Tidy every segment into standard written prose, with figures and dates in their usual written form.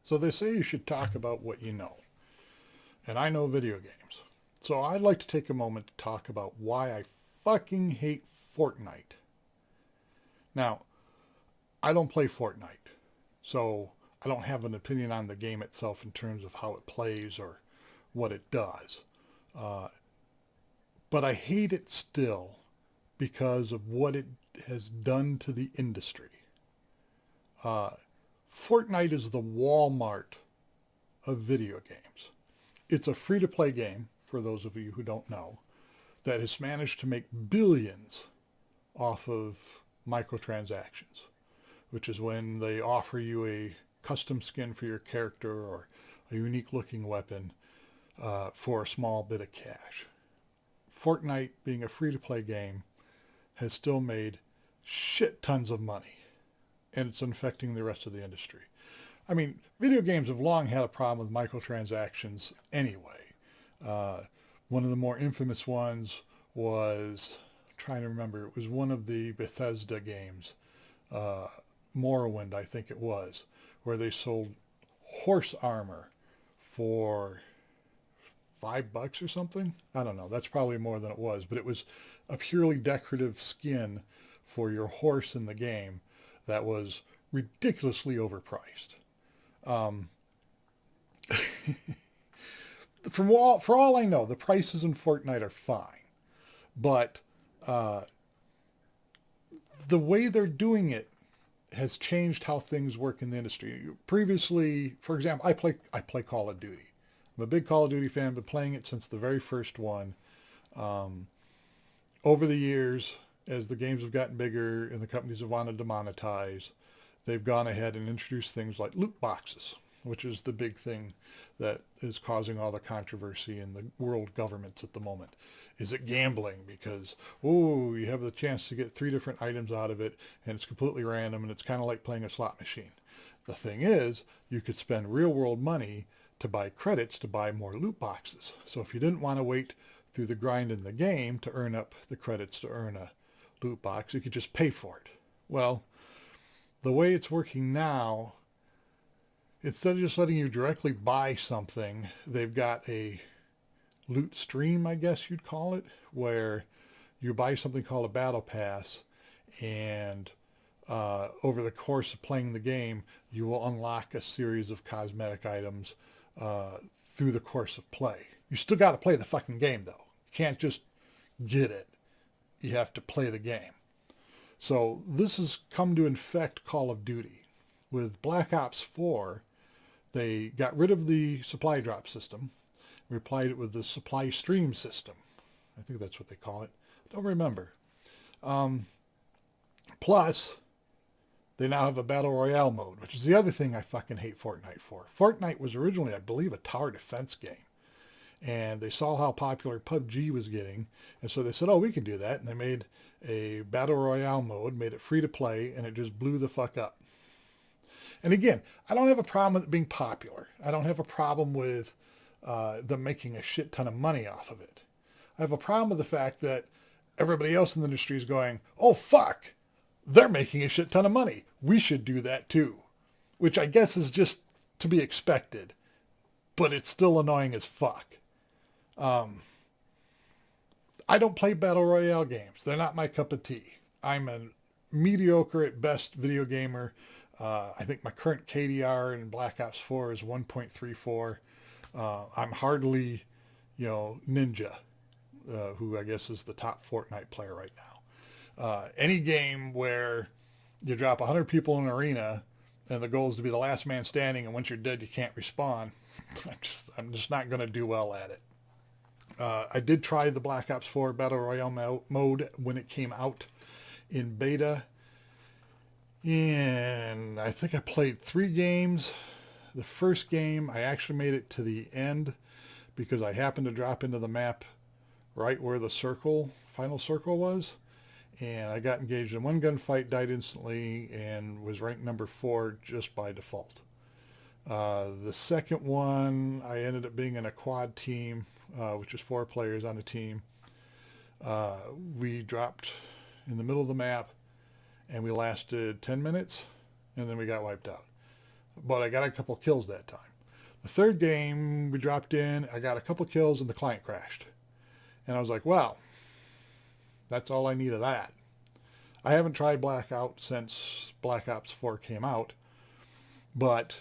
So they say you should talk about what you know. And I know video games. So I'd like to take a moment to talk about why I fucking hate Fortnite. Now, I don't play Fortnite. So I don't have an opinion on the game itself in terms of how it plays or what it does. Uh, but I hate it still because of what it has done to the industry. Uh, Fortnite is the Walmart of video games. It's a free-to-play game, for those of you who don't know, that has managed to make billions off of microtransactions, which is when they offer you a custom skin for your character or a unique looking weapon for a small bit of cash. Fortnite, being a free-to-play game, has still made shit tons of money, and it's infecting the rest of the industry. I mean, video games have long had a problem with microtransactions anyway. Uh, One of the more infamous ones was, I'm trying to remember, it was one of the Bethesda games, uh, Morrowind, I think it was, where they sold horse armor for $5 or something. I don't know. That's probably more than it was, but it was a purely decorative skin for your horse in the game that was ridiculously overpriced. Um, for all I know, the prices in Fortnite are fine, but uh, the way they're doing it has changed how things work in the industry. Previously, for example, I play Call of Duty. I'm a big Call of Duty fan. Been playing it since the very first one. Um, Over the years, as the games have gotten bigger and the companies have wanted to monetize, they've gone ahead and introduced things like loot boxes, which is the big thing that is causing all the controversy in the world governments at the moment. Is it gambling? Because, oh, you have the chance to get 3 different items out of it, and it's completely random, and it's kind of like playing a slot machine. The thing is, you could spend real world money to buy credits to buy more loot boxes. So if you didn't want to wait through the grind in the game to earn up the credits to earn a loot box, you could just pay for it. Well, the way it's working now, instead of just letting you directly buy something, they've got a loot stream, I guess you'd call it, where you buy something called a battle pass, and over the course of playing the game, you will unlock a series of cosmetic items through the course of play. You still got to play the fucking game, though. You can't just get it. You have to play the game. So this has come to infect Call of Duty. With Black Ops 4, they got rid of the supply drop system, replied it with the supply stream system. I think that's what they call it. I don't remember. Um, Plus, they now have a battle royale mode, which is the other thing I fucking hate Fortnite for. Fortnite was originally, I believe, a tower defense game. And they saw how popular PUBG was getting. And so they said, oh, we can do that. And they made a battle royale mode, made it free to play, and it just blew the fuck up. And again, I don't have a problem with it being popular. I don't have a problem with them making a shit ton of money off of it. I have a problem with the fact that everybody else in the industry is going, oh, fuck, they're making a shit ton of money. We should do that too. Which I guess is just to be expected. But it's still annoying as fuck. Um, I don't play battle royale games. They're not my cup of tea. I'm a mediocre at best video gamer. I think my current KDR in Black Ops 4 is 1.34. I'm hardly, Ninja, who I guess is the top Fortnite player right now. Any game where you drop 100 people in an arena and the goal is to be the last man standing, and once you're dead, you can't respawn. I'm just not going to do well at it. I did try the Black Ops 4 Battle Royale mode when it came out in beta. And I think I played 3 games. The first game, I actually made it to the end because I happened to drop into the map right where the final circle was. And I got engaged in one gunfight, died instantly, and was ranked number 4 just by default. The second one, I ended up being in a quad team, which is 4 players on a team. We dropped in the middle of the map, and we lasted 10 minutes, and then we got wiped out. but I got a couple kills that time. The third game we dropped in, I got a couple kills and the client crashed. And I was like, well, that's all I need of that. I haven't tried Blackout since Black Ops 4 came out, but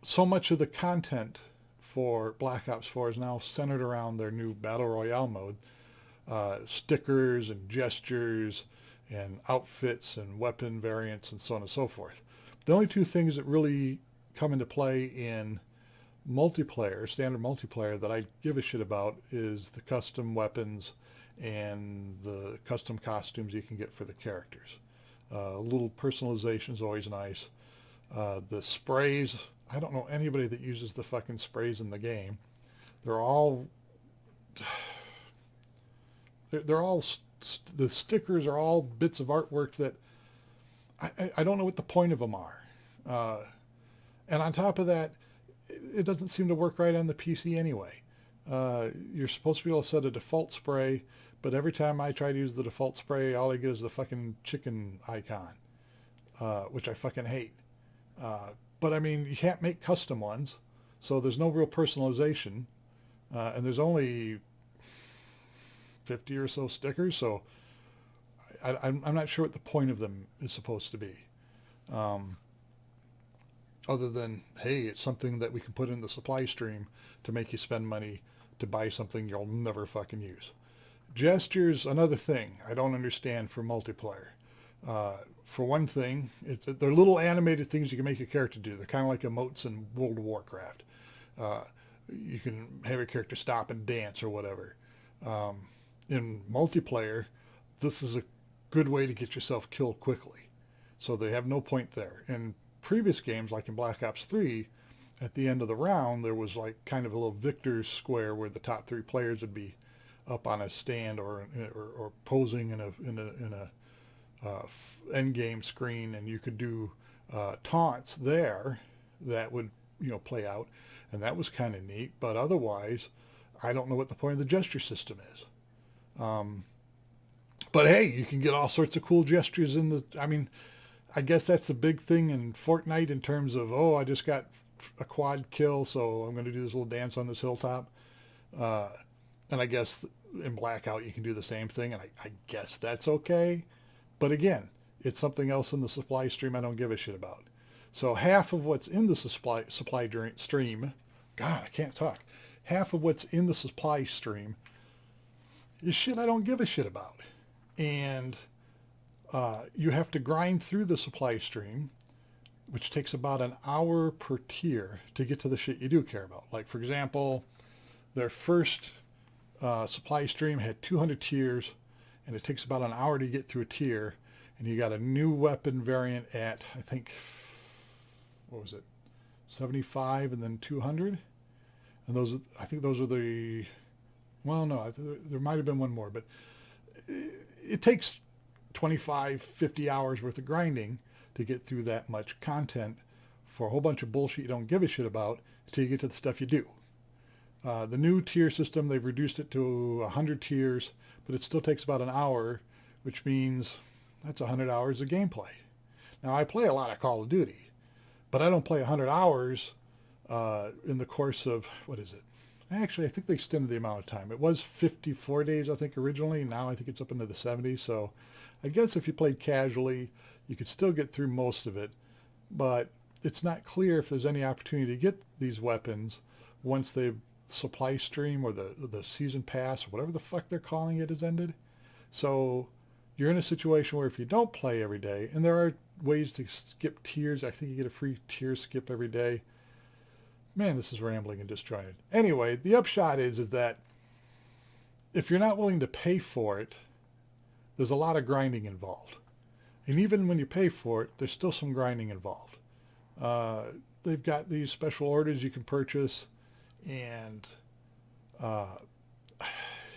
so much of the content for Black Ops 4 is now centered around their new Battle Royale mode. Stickers and gestures and outfits and weapon variants and so on and so forth. The only two things that really come into play in multiplayer, standard multiplayer, that I give a shit about is the custom weapons and the custom costumes you can get for the characters. A little personalization is always nice. The sprays, I don't know anybody that uses the fucking sprays in the game. They're all the stickers are all bits of artwork that I don't know what the point of them are. And on top of that, it doesn't seem to work right on the PC anyway. You're supposed to be able to set a default spray, but every time I try to use the default spray, all I get is the fucking chicken icon, which I fucking hate. But I mean, you can't make custom ones, so there's no real personalization, and there's only 50 or so stickers, so I'm not sure what the point of them is supposed to be. Other than, hey, it's something that we can put in the supply stream to make you spend money to buy something you'll never fucking use. Gestures, another thing I don't understand for multiplayer. For one thing, they're little animated things you can make your character do. They're kind of like emotes in World of Warcraft. You can have your character stop and dance or whatever. In multiplayer, this is a good way to get yourself killed quickly. So they have no point there. In previous games, like in Black Ops 3, at the end of the round, there was like kind of a little victor's square where the top three players would be up on a stand or posing in a end game screen, and you could do taunts there that would play out, and that was kind of neat. But otherwise, I don't know what the point of the gesture system is. But hey, you can get all sorts of cool gestures in the. I mean, I guess that's the big thing in Fortnite in terms of, oh, I just got a quad kill, so I'm going to do this little dance on this hilltop. And I guess in Blackout you can do the same thing, and I guess that's okay. But again, it's something else in the supply stream I don't give a shit about. So half of what's in the supply stream, God, I can't talk. Half of what's in the supply stream is shit I don't give a shit about. And you have to grind through the supply stream, which takes about an hour per tier to get to the shit you do care about. Like, for example, their first supply stream had 200 tiers, and it takes about an hour to get through a tier, and you got a new weapon variant at, I think, what was it, 75 and then 200? And those, I think those are the, well, no, there might have been one more, but it takes 25, 50 hours worth of grinding to get through that much content for a whole bunch of bullshit you don't give a shit about until you get to the stuff you do. The new tier system, they've reduced it to 100 tiers, but it still takes about an hour, which means that's 100 hours of gameplay. Now, I play a lot of Call of Duty, but I don't play 100 hours in the course of, what is it? Actually, I think they extended the amount of time. It was 54 days, I think, originally. Now I think it's up into the 70s. So I guess if you played casually, you could still get through most of it. But it's not clear if there's any opportunity to get these weapons once the supply stream or the season pass or whatever the fuck they're calling it has ended. So you're in a situation where if you don't play every day, and there are ways to skip tiers. I think you get a free tier skip every day. Man, this is rambling and disjointed. Anyway, the upshot is that if you're not willing to pay for it, there's a lot of grinding involved. And even when you pay for it, there's still some grinding involved. They've got these special orders you can purchase, and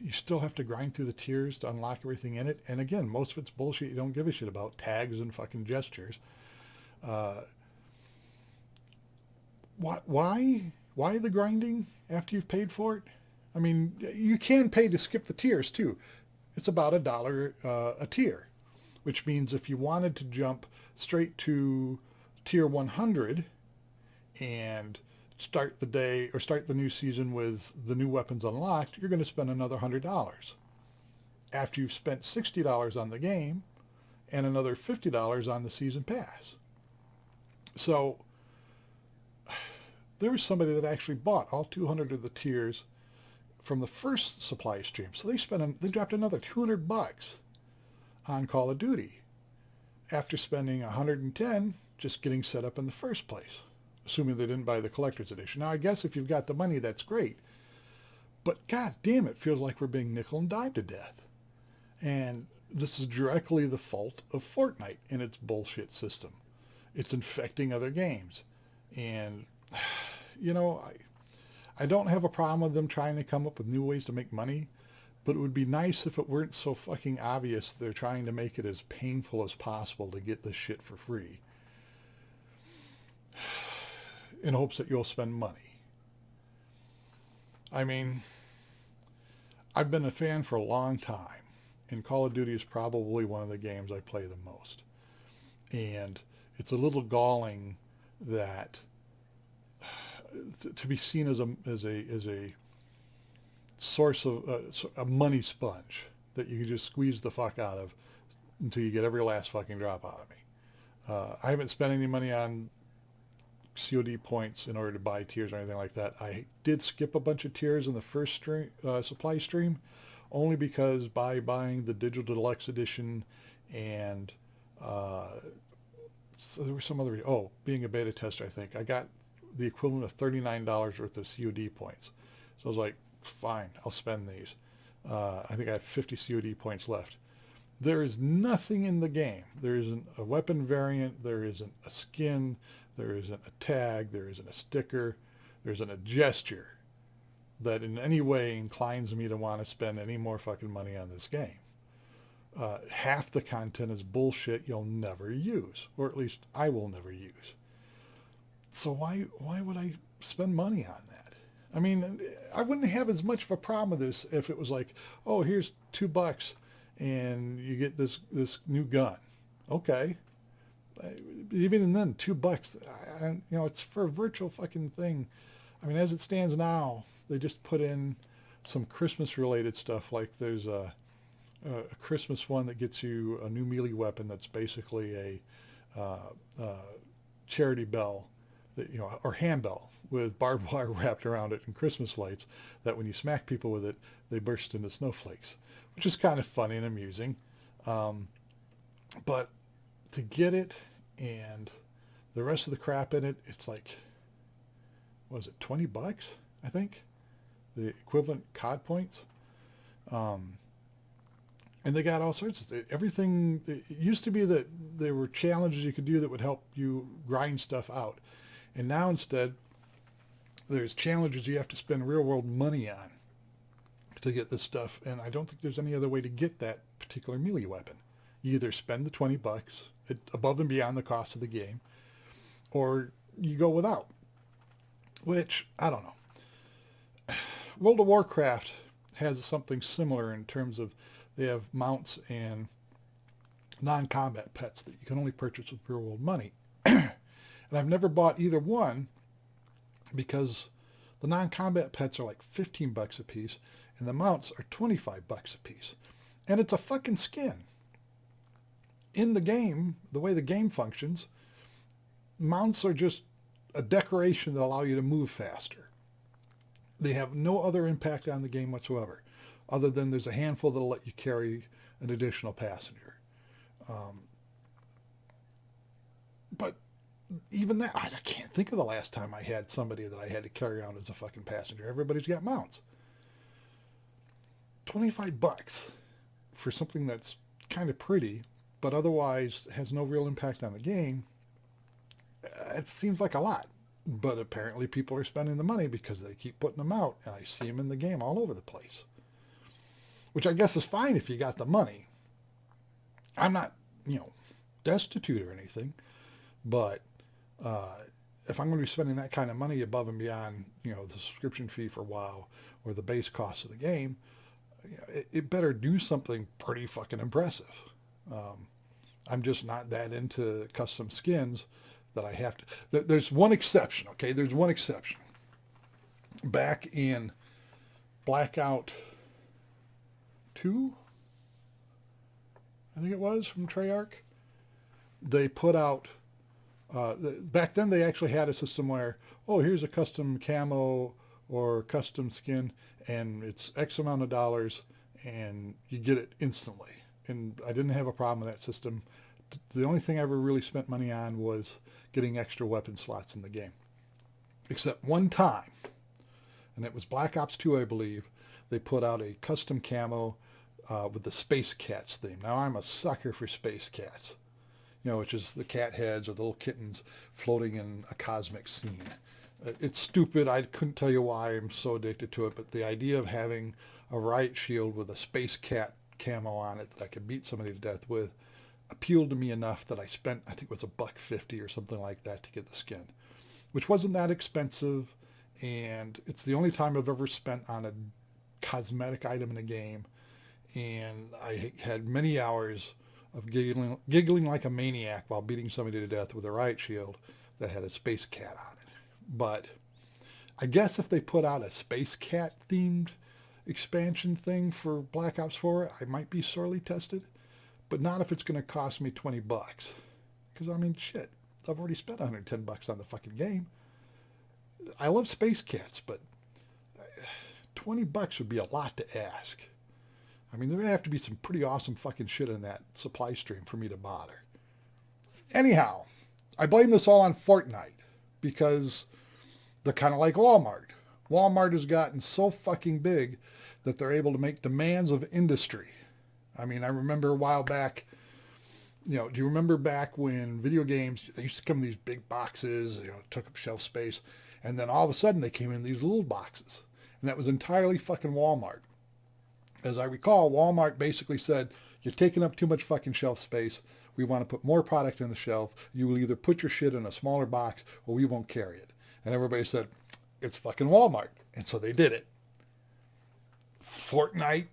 you still have to grind through the tiers to unlock everything in it. And again, most of it's bullshit you don't give a shit about, tags and fucking gestures. Why the grinding after you've paid for it? I mean, you can pay to skip the tiers too. It's about $1 a tier, which means if you wanted to jump straight to tier 100 and start the day or start the new season with the new weapons unlocked, you're going to spend another $100. After you've spent $60 on the game and another $50 on the season pass. So there was somebody that actually bought all 200 of the tiers from the first supply stream. So they dropped another $200 on Call of Duty after spending 110 just getting set up in the first place, assuming they didn't buy the collector's edition. Now, I guess if you've got the money, that's great. But god damn, it feels like we're being nickel and dimed to death. And this is directly the fault of Fortnite and its bullshit system. It's infecting other games. And, you know, I don't have a problem with them trying to come up with new ways to make money, but it would be nice if it weren't so fucking obvious they're trying to make it as painful as possible to get this shit for free in hopes that you'll spend money. I mean, I've been a fan for a long time, and Call of Duty is probably one of the games I play the most. And it's a little galling that to be seen as a source of a money sponge that you can just squeeze the fuck out of until you get every last fucking drop out of me. I haven't spent any money on COD points in order to buy tiers or anything like that. I did skip a bunch of tiers in the first supply stream, only because by buying the Digital Deluxe Edition and so there was some other, being a beta tester, I think, I got the equivalent of $39 worth of COD points. So I was like, fine, I'll spend these. I think I have 50 COD points left. There is nothing in the game. There isn't a weapon variant. There isn't a skin. There isn't a tag. There isn't a sticker. There isn't a gesture that in any way inclines me to want to spend any more fucking money on this game. Half the content is bullshit you'll never use, or at least I will never use. So why would I spend money on that? I mean, I wouldn't have as much of a problem with this if it was like, oh, here's $2 and you get this new gun. Okay. Even then, $2, it's for a virtual fucking thing. I mean, as it stands now, they just put in some Christmas related stuff. Like there's a Christmas one that gets you a new melee weapon that's basically a charity bell, that, or handbell with barbed wire wrapped around it and Christmas lights that when you smack people with it, they burst into snowflakes, which is kind of funny and amusing. But to get it and the rest of the crap in it, it's like, what was it, $20, I think? The equivalent COD points. And they got all sorts of everything. It used to be that there were challenges you could do that would help you grind stuff out. And now instead, there's challenges you have to spend real world money on to get this stuff. And I don't think there's any other way to get that particular melee weapon. You either spend the $20 above and beyond the cost of the game, or you go without, which I don't know. World of Warcraft has something similar in terms of they have mounts and non-combat pets that you can only purchase with real world money. And I've never bought either one because the non-combat pets are like $15 a piece and the mounts are $25 a piece. And it's a fucking skin. In the game, the way the game functions, mounts are just a decoration that allow you to move faster. They have no other impact on the game whatsoever, other than there's a handful that'll let you carry an additional passenger. But even that, I can't think of the last time I had somebody that I had to carry around as a fucking passenger. Everybody's got mounts. $25 for something that's kind of pretty, but otherwise has no real impact on the game. It seems like a lot, but apparently people are spending the money because they keep putting them out, and I see them in the game all over the place. Which I guess is fine if you got the money. I'm not, destitute or anything, but if I'm going to be spending that kind of money above and beyond, the subscription fee for WoW or the base cost of the game, it better do something pretty fucking impressive. I'm just not that into custom skins that I have to. There's one exception, okay? There's one exception. Back in Blackout 2, I think it was, from Treyarch, they put out, back then they actually had a system where, oh, here's a custom camo or custom skin, and it's X amount of dollars, and you get it instantly. And I didn't have a problem with that system. The only thing I ever really spent money on was getting extra weapon slots in the game. Except one time, and it was Black Ops 2, I believe, they put out a custom camo with the Space Cats theme. Now, I'm a sucker for Space Cats, you know, which is the cat heads or the little kittens floating in a cosmic scene. It's stupid. I couldn't tell you why I'm so addicted to it, but the idea of having a riot shield with a Space Cat camo on it that I could beat somebody to death with appealed to me enough that I spent, I think it was $1.50 or something like that to get the skin, which wasn't that expensive, and it's the only time I've ever spent on a cosmetic item in a game, and I had many hours of giggling like a maniac while beating somebody to death with a riot shield that had a Space Cat on it. But I guess if they put out a Space Cat themed expansion thing for Black Ops 4, I might be sorely tested, but not if it's going to cost me $20. Because, I mean, shit, I've already spent $110 on the fucking game. I love Space Cats, but $20 would be a lot to ask. I mean, there would have to be some pretty awesome fucking shit in that supply stream for me to bother. Anyhow, I blame this all on Fortnite because they're kind of like Walmart. Walmart has gotten so fucking big that they're able to make demands of industry. I mean, I remember a while back, you know, do you remember back when video games, they used to come in these big boxes, you know, took up shelf space, and then all of a sudden they came in these little boxes. And that was entirely fucking Walmart. As I recall, Walmart basically said, you're taking up too much fucking shelf space. We want to put more product on the shelf. You will either put your shit in a smaller box or we won't carry it. And everybody said, it's fucking Walmart. And so they did it. Fortnite,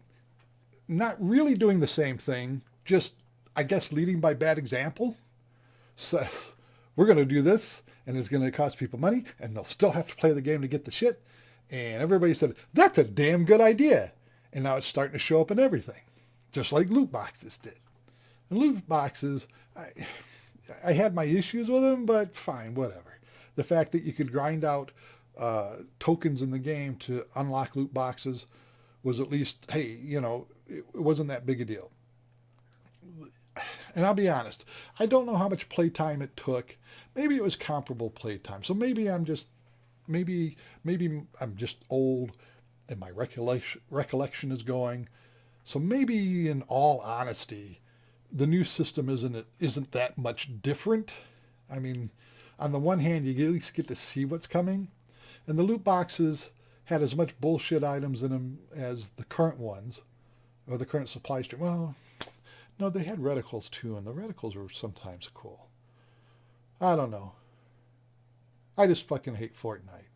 not really doing the same thing, just, I guess, leading by bad example. So we're going to do this, and it's going to cost people money, and they'll still have to play the game to get the shit. And everybody said, that's a damn good idea. And now it's starting to show up in everything, just like loot boxes did. And loot boxes, I had my issues with them, but fine, whatever. The fact that you could grind out tokens in the game to unlock loot boxes was at least, hey, you know, it wasn't that big a deal. And I'll be honest, I don't know how much playtime it took. Maybe it was comparable playtime. So maybe I'm just old and my recollection is going. So maybe in all honesty, the new system isn't that much different. I mean, on the one hand, you at least get to see what's coming. And the loot boxes had as much bullshit items in them as the current ones, or the current supply stream. Well, no, they had reticles too, and the reticles were sometimes cool. I don't know. I just fucking hate Fortnite.